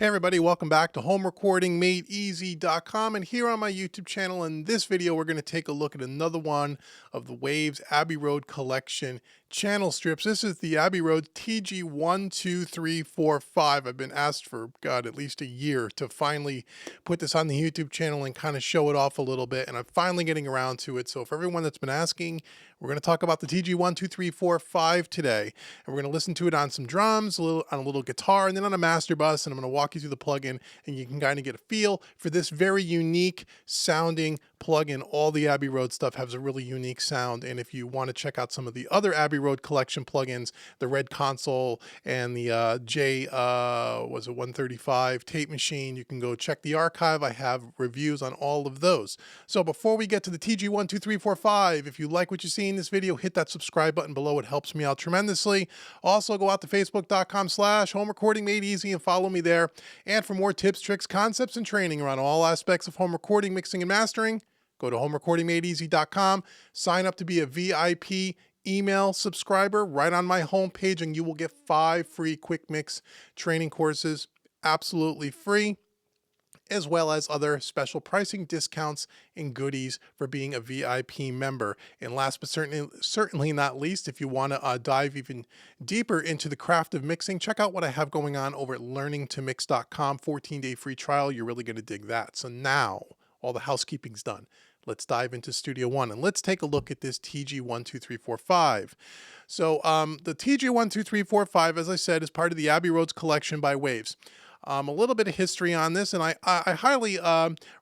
Hey everybody, welcome back to HomeRecordingMadeEasy.com, and here on my YouTube channel in this video we're going to take a look at another one of the Waves Abbey Road Collection channel strips. This is the Abbey Road TG12345. I've been asked for at least a year to finally put this on the YouTube channel and kind of show it off a little bit, and I'm finally getting around to it. So for everyone that's been asking, we're going to talk about the TG12345 today, and we're going to listen to it on some drums, on a little guitar, and then on a master bus, and I'm going to walk you through the plugin, and you can kind of get a feel for this very unique sounding plugin. All the Abbey Road stuff has a really unique sound, and if you want to check out some of the other Abbey Road collection plugins, the Red Console and the was it 135 tape machine, you can go check the archive. I have reviews on all of those. So before we get to the TG12345, if you like what you see in this video, hit that subscribe button below. It helps me out tremendously. Also, go out to facebook.com/homerecordingmadeeasy and follow me there. And for more tips, tricks, concepts, and training around all aspects of home recording, mixing, and mastering, go to homerecordingmadeeasy.com. Sign up to be a VIP email subscriber right on my homepage, and you will get 5 free quick mix training courses absolutely free, as well as other special pricing discounts and goodies for being a VIP member. And last but certainly not least, if you want to dive even deeper into the craft of mixing, check out what I have going on over at learningtomix.com. 14-day free trial. You're really going to dig that. So now all the housekeeping's done. Let's dive into Studio One and let's take a look at this TG12345. So the TG12345, as I said, is part of the Abbey Roads collection by Waves. A little bit of history on this, and I highly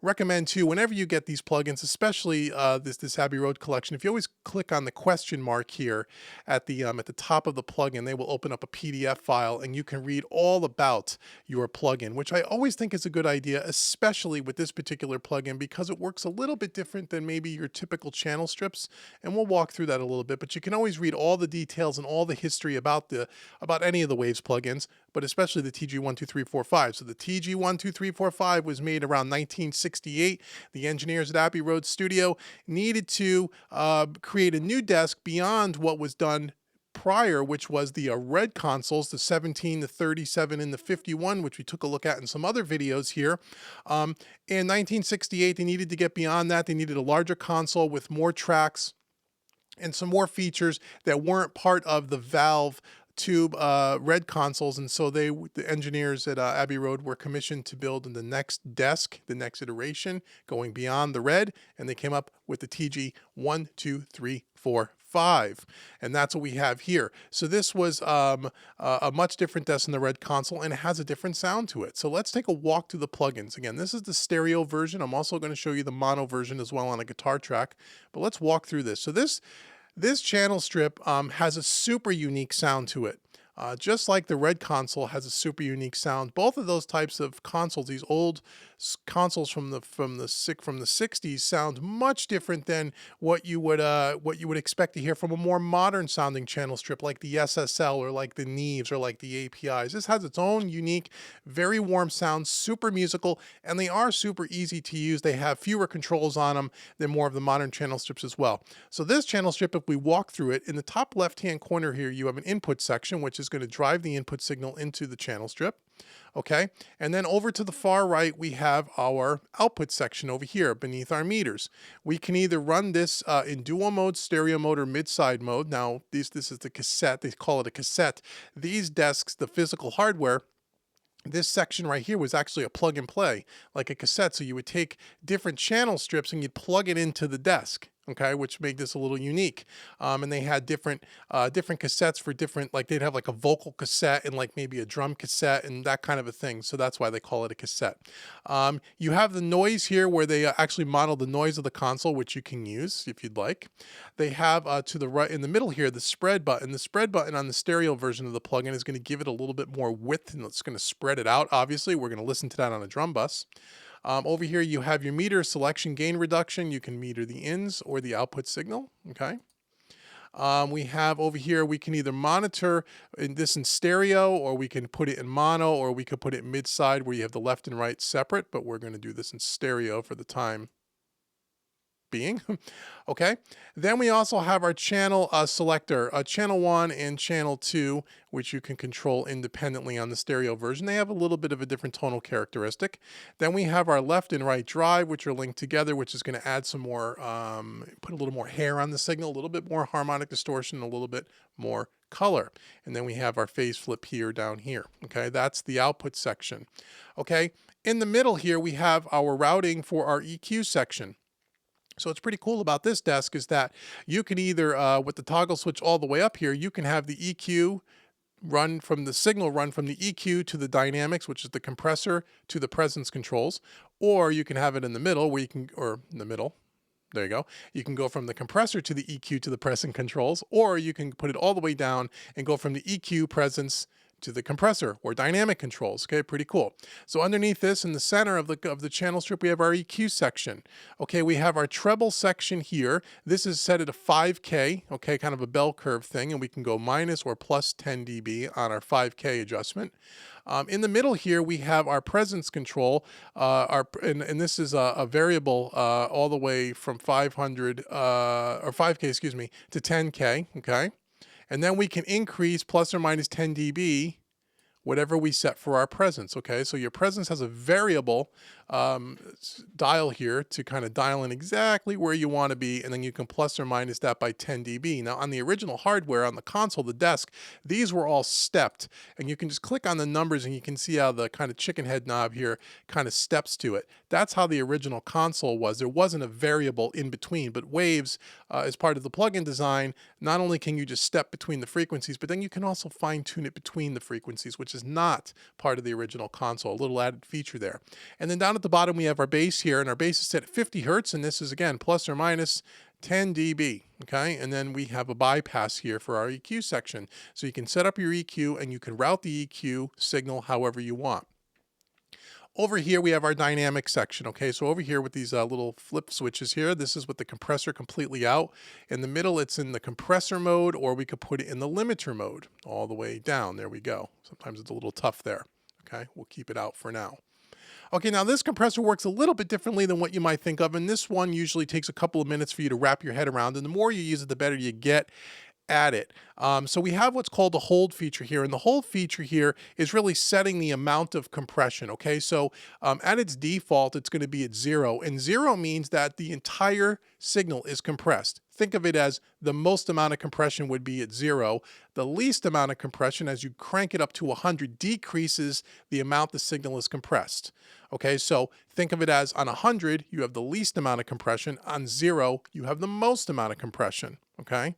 recommend too, whenever you get these plugins, especially this Abbey Road collection, if you always click on the question mark here at the top of the plugin, they will open up a PDF file, and you can read all about your plugin, which I always think is a good idea, especially with this particular plugin, because it works a little bit different than maybe your typical channel strips, and we'll walk through that a little bit. But you can always read all the details and all the history about any of the Waves plugins, but especially the TG12345. So the TG12345 was made around 1968. The engineers at Abbey Road Studio needed to create a new desk beyond what was done prior, which was the red consoles, the 17, the 37, and the 51, which we took a look at in some other videos here. In 1968, they needed to get beyond that. They needed a larger console with more tracks and some more features that weren't part of the Valve tube red consoles, and so the engineers at Abbey Road were commissioned to build the next desk, the next iteration, going beyond the red, and they came up with the TG12345, and that's what we have here. So this was a much different desk than the red console, and it has a different sound to it. So let's take a walk through the plugins. Again, this is the stereo version. I'm also going to show you the mono version as well on a guitar track, but let's walk through this. So this channel strip has a super unique sound to it. Just like the red console has a super unique sound. Both of those types of consoles, these old consoles from the 60s, sound much different than what you would expect to hear from a more modern sounding channel strip like the SSL or like the Neves or like the APIs. This has its own unique, very warm sound, super musical, and they are super easy to use. They have fewer controls on them than more of the modern channel strips as well. So this channel strip, if we walk through it, in the top left-hand corner here, you have an input section, which is going to drive the input signal into the channel strip. Okay, and then over to the far right, we have our output section over here beneath our meters. We can either run this in dual mode, stereo mode, or mid-side mode. Now, this is the cassette. They call it a cassette. These desks, the physical hardware, this section right here was actually a plug and play, like a cassette. So you would take different channel strips and you'd plug it into the desk. Okay, which made this a little unique. And they had different cassettes for different, like they'd have like a vocal cassette and like maybe a drum cassette and that kind of a thing. So that's why they call it a cassette. You have the noise here where they actually model the noise of the console, which you can use if you'd like. They have to the right in the middle here, the spread button. The spread button on the stereo version of the plugin is going to give it a little bit more width, and it's going to spread it out. Obviously, we're going to listen to that on a drum bus. Over here, you have your meter selection gain reduction. You can meter the ins or the output signal. Okay. We have over here, we can either monitor this in stereo, or we can put it in mono, or we could put it mid-side where you have the left and right separate, but we're going to do this in stereo for the time being. Okay. Then we also have our channel selector, channel 1 and channel 2, which you can control independently on the stereo version. They have a little bit of a different tonal characteristic. Then we have our left and right drive, which are linked together, which is going to add some more, put a little more hair on the signal, a little bit more harmonic distortion, a little bit more color. And then we have our phase flip here down here. Okay, that's the output section. Okay, in the middle here, we have our routing for our EQ section. So what's pretty cool about this desk is that you can either, with the toggle switch all the way up here, you can have the EQ run from the EQ to the dynamics, which is the compressor, to the presence controls, or you can have it in the middle where you can, or in the middle, there you go. You can go from the compressor to the EQ to the presence controls, or you can put it all the way down and go from the EQ presence to the compressor or dynamic controls. Okay, pretty cool. So underneath this, in the center of the channel strip, we have our EQ section. Okay, we have our treble section here. This is set at a 5K, okay, kind of a bell curve thing, and we can go minus or plus 10 dB on our 5K adjustment. In the middle here, we have our presence control, and this is a variable all the way from 500, or 5K, excuse me, to 10K, okay? And then we can increase plus or minus 10 dB, whatever we set for our presence, okay? So your presence has a variable dial here to kind of dial in exactly where you want to be, and then you can plus or minus that by 10 dB. Now, on the original hardware, on the console, the desk, these were all stepped, and you can just click on the numbers, and you can see how the kind of chicken head knob here kind of steps to it. That's how the original console was. There wasn't a variable in between, but Waves, as part of the plugin design, not only can you just step between the frequencies, but then you can also fine-tune it between the frequencies, which is not part of the original console, a little added feature there. And then down at the bottom, we have our bass here, and our bass is set at 50 hertz, and this is, again, plus or minus 10 dB, okay? And then we have a bypass here for our EQ section. So you can set up your EQ, and you can route the EQ signal however you want. Over here, we have our dynamic section, okay? So over here with these little flip switches here, this is with the compressor completely out. In the middle, it's in the compressor mode, or we could put it in the limiter mode all the way down. There we go. Sometimes it's a little tough there, okay? We'll keep it out for now. Okay, now this compressor works a little bit differently than what you might think of, and this one usually takes a couple of minutes for you to wrap your head around, and the more you use it, the better you get at it. So we have what's called the hold feature here, and the hold feature here is really setting the amount of compression, okay? So at its default, it's going to be at 0, and 0 means that the entire signal is compressed. Think of it as the most amount of compression would be at 0. The least amount of compression, as you crank it up to 100, decreases the amount the signal is compressed. Okay, so think of it as on 100, you have the least amount of compression. On 0, you have the most amount of compression, okay?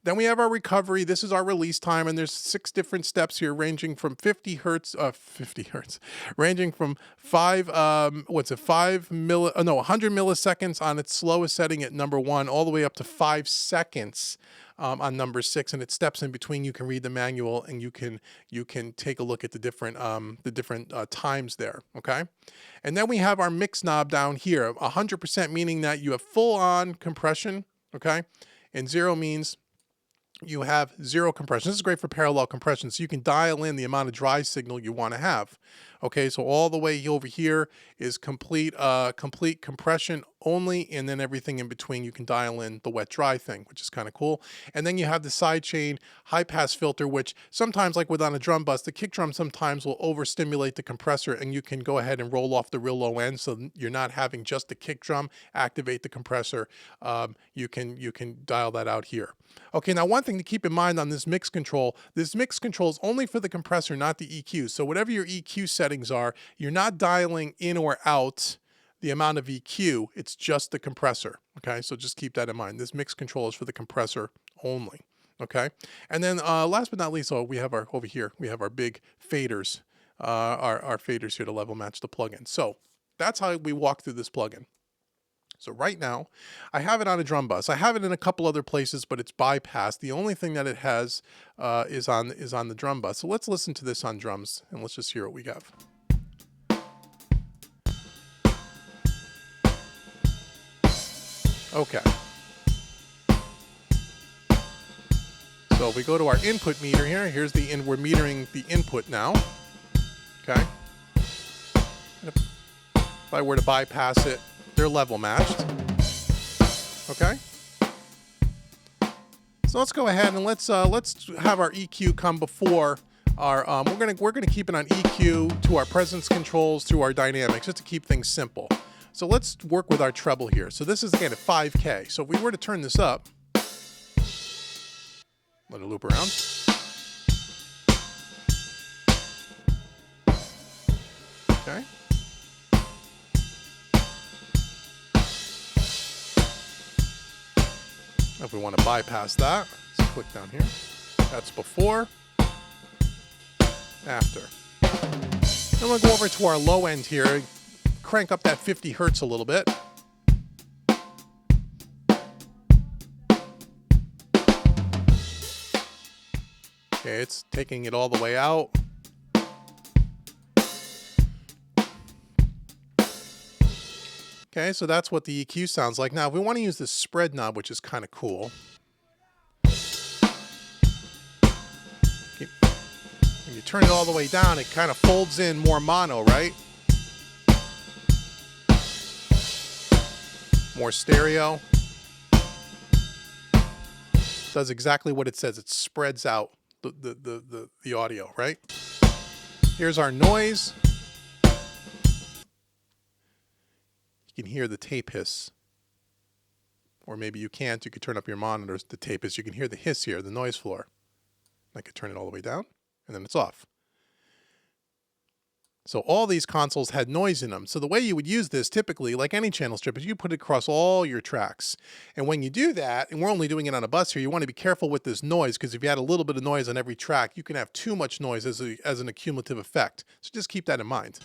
Then we have our recovery. This is our release time, and there's 6 different steps here, ranging from 50 hertz, ranging from 100 milliseconds on its slowest setting at number 1, all the way up to 5 seconds on number 6, and it steps in between. You can read the manual, and you can take a look at the different times there. Okay, and then we have our mix knob down here, 100% meaning that you have full on compression. Okay, and 0 means you have 0 compression. This is great for parallel compression, so you can dial in the amount of dry signal you want to have. Okay, so all the way over here is complete compression only, and then everything in between you can dial in the wet dry thing, which is kind of cool. And then you have the sidechain high pass filter, which sometimes, like with on a drum bus, the kick drum sometimes will overstimulate the compressor, and you can go ahead and roll off the real low end, so you're not having just the kick drum activate the compressor. You can dial that out here. Okay, now one thing to keep in mind on this mix control is only for the compressor, not the EQ. So whatever your EQ settings are, you're not dialing in or out the amount of EQ, it's just the compressor. Okay, so just keep that in mind. This mix control is for the compressor only. Okay, and then last but not least, we have over here, we have our big faders, our faders here to level match the plugin. So that's how we walk through this plugin. So right now, I have it on a drum bus. I have it in a couple other places, but it's bypassed. The only thing that it has is on the drum bus. So let's listen to this on drums, and let's just hear what we have. Okay. So we go to our input meter here. Here's we're metering the input now. Okay. If I were to bypass it, they're level matched. Okay. So let's go ahead and let's have our EQ come before our we're gonna keep it on EQ to our presence controls through our dynamics just to keep things simple. So let's work with our treble here. So this is again at 5K. So if we were to turn this up, let it loop around. Okay. If we want to bypass that, let's click down here. That's before, after. Then we'll go over to our low end here, crank up that 50 hertz a little bit. Okay, it's taking it all the way out. Okay, so that's what the EQ sounds like. Now, if we want to use this spread knob, which is kind of cool. When you turn it all the way down, it kind of folds in more mono, right? More stereo. Does exactly what it says. It spreads out the audio, right? Here's our noise. You can hear the tape hiss. Or maybe you can't. You could turn up your monitors, the tape hiss. You can hear the hiss here, the noise floor. I could turn it all the way down, and then it's off. So all these consoles had noise in them. So the way you would use this typically, like any channel strip, is you put it across all your tracks. And when you do that, and we're only doing it on a bus here, you want to be careful with this noise, because if you add a little bit of noise on every track, you can have too much noise as an accumulative effect. So just keep that in mind.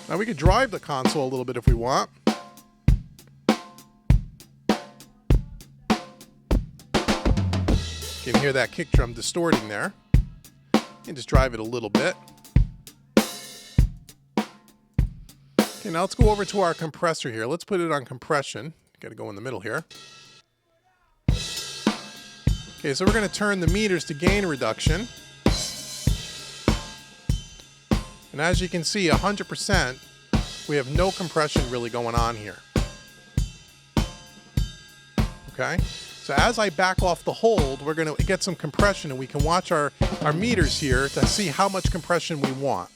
Now we could drive the console a little bit if we want. You can hear that kick drum distorting there. And just drive it a little bit. Okay, now let's go over to our compressor here. Let's put it on compression. Got to go in the middle here. Okay, so we're going to turn the meters to gain reduction. And as you can see, 100%, we have no compression really going on here. Okay? So as I back off the hold, we're going to get some compression, and we can watch our meters here to see how much compression we want.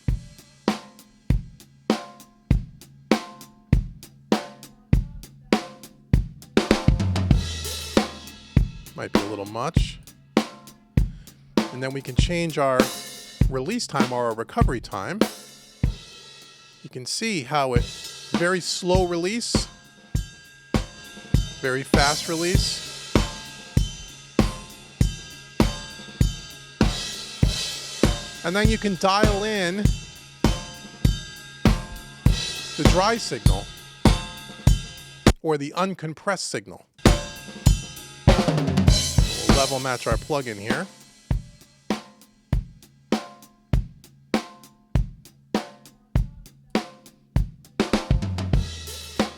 Might be a little much. And then we can change our release time or our recovery time. You can see how it very slow release, very fast release. And then you can dial in the dry signal or the uncompressed signal. We'll level match our plug-in here.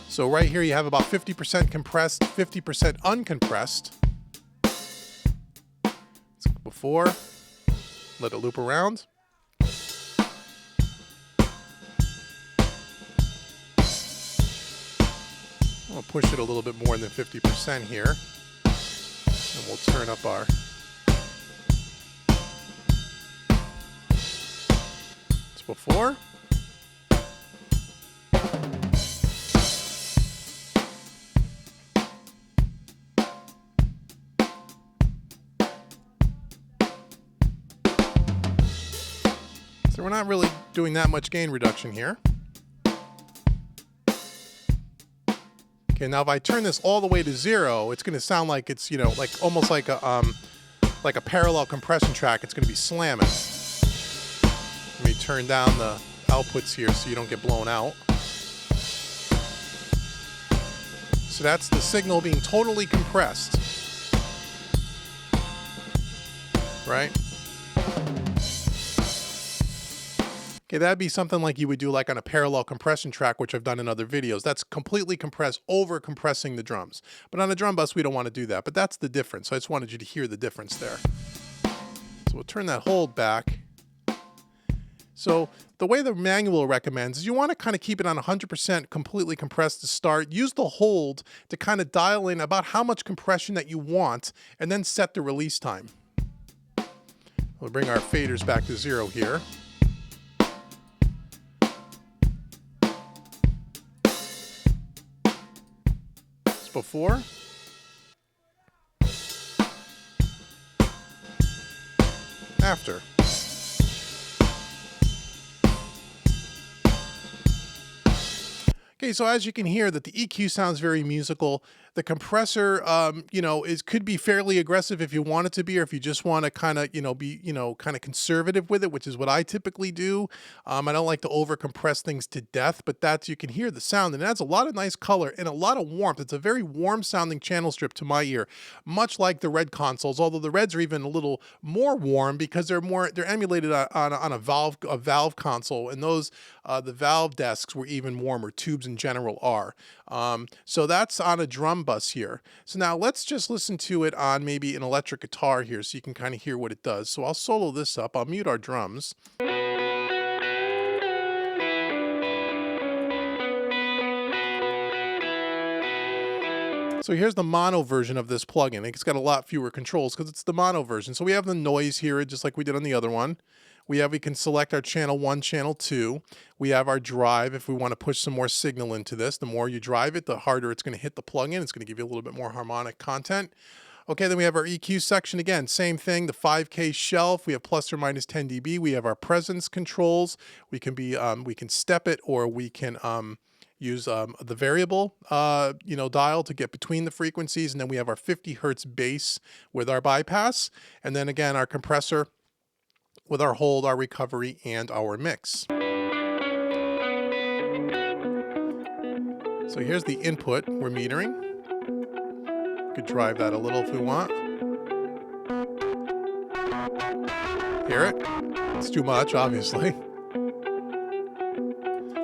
So right here you have about 50% compressed, 50% uncompressed. Let's go before. Let it loop around. I'll push it a little bit more than 50% here. And we'll turn up our... It's before. So we're not really doing that much gain reduction here. Okay, now if I turn this all the way to 0, it's going to sound like it's, like almost like a parallel compression track. It's going to be slamming. Let me turn down the outputs here so you don't get blown out. So that's the signal being totally compressed. Right? Okay, that'd be something like you would do like on a parallel compression track, which I've done in other videos. That's completely compressed, over compressing the drums. But on a drum bus, we don't want to do that. But that's the difference. So I just wanted you to hear the difference there. So we'll turn that hold back. So the way the manual recommends is you want to kind of keep it on 100% completely compressed to start. Use the hold to kind of dial in about how much compression that you want, and then set the release time. We'll bring our faders back to 0 here. It's before. After. Okay, so as you can hear that the EQ sounds very musical. The compressor, could be fairly aggressive if you want it to be, or if you just want to kind of, be, kind of conservative with it, which is what I typically do. I don't like to over compress things to death, but you can hear the sound, and it adds a lot of nice color and a lot of warmth. It's a very warm sounding channel strip to my ear, much like the Red consoles, although the Reds are even a little more warm because they're emulated on a valve console, and those, the valve desks were even warmer. Tubes in general are. So that's on a drum bus here. So now let's just listen to it on maybe an electric guitar here so you can kind of hear what it does. So I'll solo this up. I'll mute our drums. So here's the mono version of this plugin. It's got a lot fewer controls because it's the mono version. So we have the noise here just like we did on the other one. We can select our channel 1, channel 2. We have our drive if we want to push some more signal into this. The more you drive it, the harder it's going to hit the plugin. It's going to give you a little bit more harmonic content. Okay, then we have our EQ section again. Same thing, the 5K shelf. We have plus or minus 10 dB. We have our presence controls. We can step it, or we can use the variable dial to get between the frequencies. And then we have our 50 hertz bass with our bypass. And then again, our compressor with our hold, our recovery, and our mix. So here's the input we're metering. We could drive that a little if we want. Hear it? It's too much, obviously.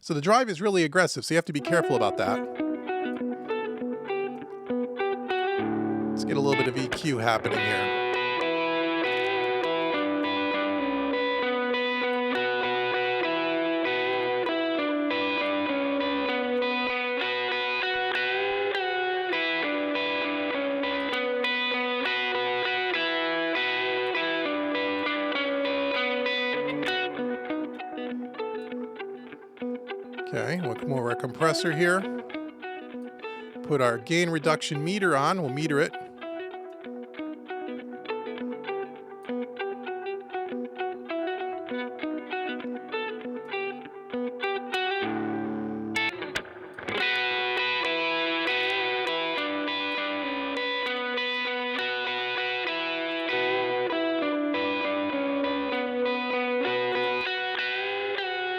So the drive is really aggressive, so you have to be careful about that. Let's get a little bit of EQ happening here. Okay, we'll come over our compressor here. Put our gain reduction meter on. We'll meter it.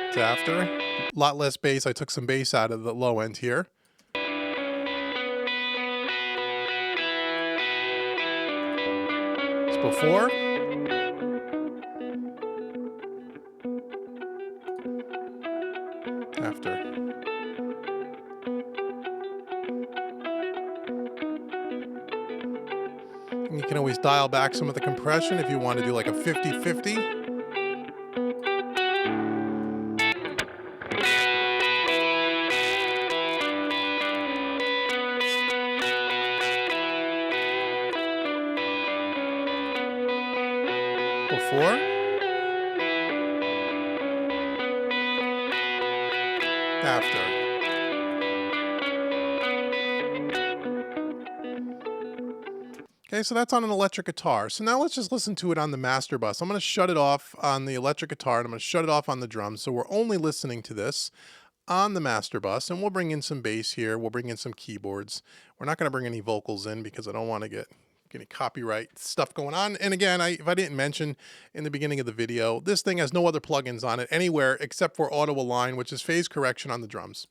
It's after. A lot less bass. I took some bass out of the low end here. It's before. After. And you can always dial back some of the compression if you want to do like a 50-50. Before. After. Okay, so that's on an electric guitar. So now let's just listen to it on the master bus. I'm going to shut it off on the electric guitar, and I'm going to shut it off on the drums. So we're only listening to this on the master bus, and we'll bring in some bass here. We'll bring in some keyboards. We're not going to bring any vocals in because I don't want to get any copyright stuff going on. And again, if I didn't mention in the beginning of the video, this thing has no other plugins on it anywhere except for auto align, which is phase correction on the drums.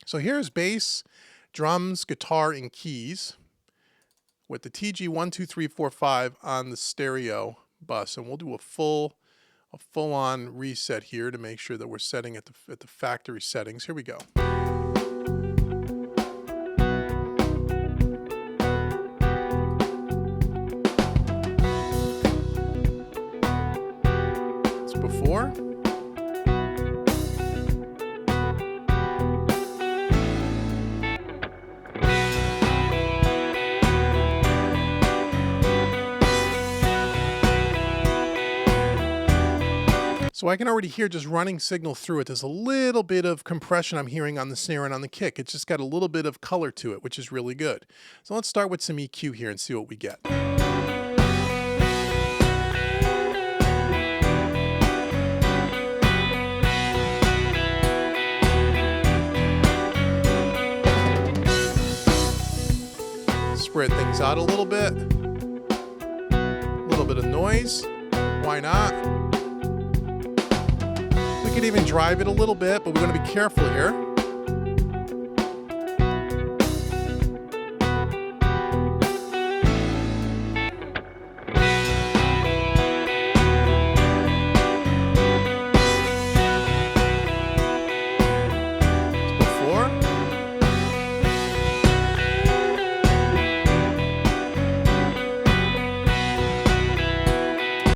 So here's bass, drums, guitar, and keys with the TG12345 on the stereo bus, and we'll do a full-on reset here to make sure that we're setting at the factory settings. Here we go. Before, So I can already hear just running signal through it. There's a little bit of compression I'm hearing on the snare and on the kick. It's just got a little bit of color to it, which is really good. So let's start with some EQ here and see what we get. Spread things out a little bit. A little bit of noise. Why not? We could even drive it a little bit, but we're going to be careful here.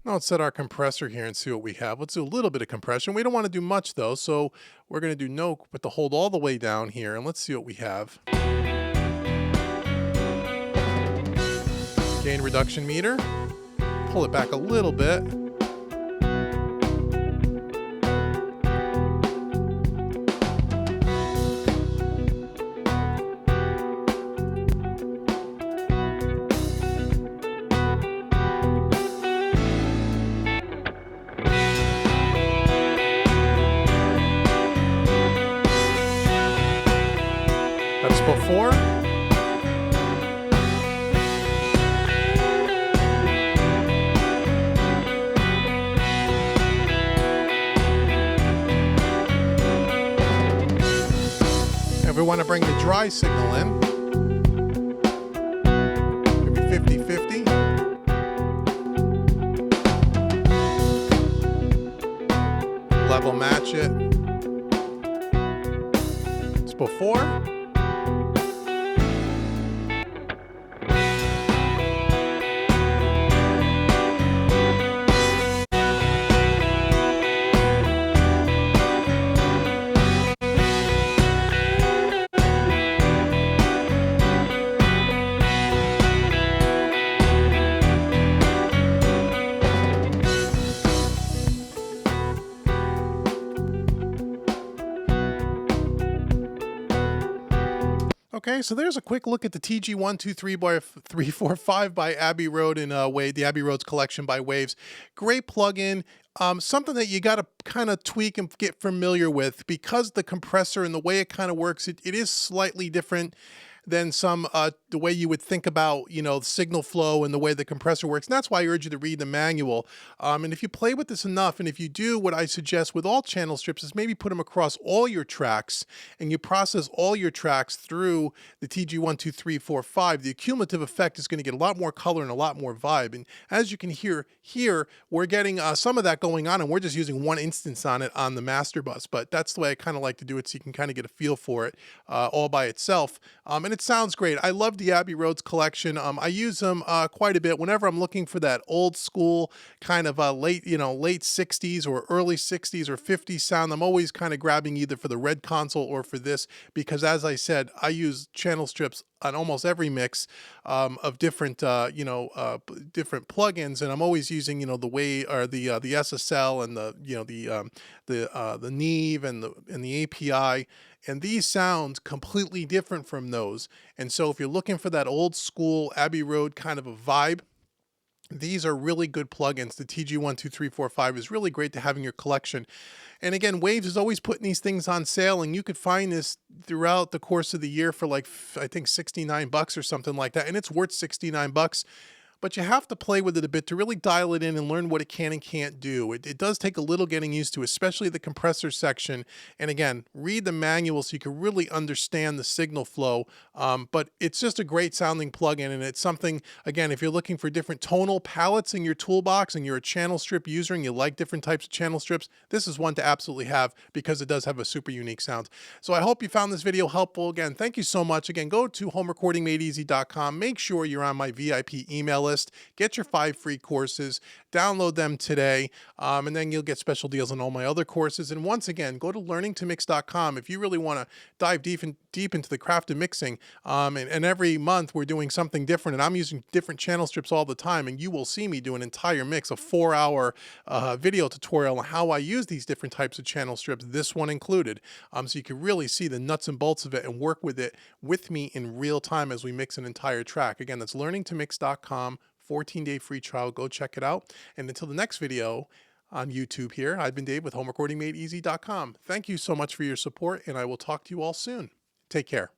Now let's set our compressor here and see what we have. Let's do a little bit of compression. We don't want to do much though, so we're going to do no, but to hold all the way down here, and let's see what we have. Gain reduction meter. Pull it back a little bit. That's before. And we want to bring the dry signal in. Maybe 50-50. Level match it. It's before. Okay, so there's a quick look at the TG123x345 by Abbey Road and Wave, the Abbey Roads collection by Waves. Great plugin. Something that you got to kind of tweak and get familiar with, because the compressor and the way it kind of works, it is slightly different than the way you would think about, signal flow and the way the compressor works. And that's why I urge you to read the manual. And if you play with this enough, and if you do, what I suggest with all channel strips is maybe put them across all your tracks, and you process all your tracks through the TG123x45. The cumulative effect is going to get a lot more color and a lot more vibe. And as you can hear here, we're getting some of that going on, and we're just using one instance on it on the master bus. But that's the way I kind of like to do it, so you can kind of get a feel for it all by itself. And it sounds great. I love the Abbey Roads collection. I use them quite a bit whenever I'm looking for that old school kind of late 60s or early 60s or 50s sound. I'm always kind of grabbing either for the red console or for this, because as I said, I use channel strips on almost every mix of different different plugins, and I'm always using the way or the SSL and the Neve and the API. And these sound completely different from those. And so if you're looking for that old school Abbey Road kind of a vibe, these are really good plugins. The TG123x45 is really great to have in your collection. And again, Waves is always putting these things on sale, and you could find this throughout the course of the year for like, I think $69 or something like that. And it's worth $69. But you have to play with it a bit to really dial it in and learn what it can and can't do. It does take a little getting used to, especially the compressor section. And again, read the manual so you can really understand the signal flow. But it's just a great sounding plugin, and it's something, again, if you're looking for different tonal palettes in your toolbox and you're a channel strip user and you like different types of channel strips, this is one to absolutely have, because it does have a super unique sound. So I hope you found this video helpful. Again, thank you so much. Again, go to homerecordingmadeeasy.com. Make sure you're on my VIP email list. list, get your 5 free courses, download them today, and then you'll get special deals on all my other courses. And once again, go to learningtomix.com if you really want to dive deep into the craft of mixing. And every month we're doing something different, and I'm using different channel strips all the time, and you will see me do an entire mix, a 4-hour video tutorial on how I use these different types of channel strips, this one included, so you can really see the nuts and bolts of it and work with it with me in real time as we mix an entire track. Again, that's learningtomix.com, 14-day free trial. Go check it out. And until the next video on YouTube here, I've been Dave with HomeRecordingMadeEasy.com. Thank you so much for your support, and I will talk to you all soon. Take care.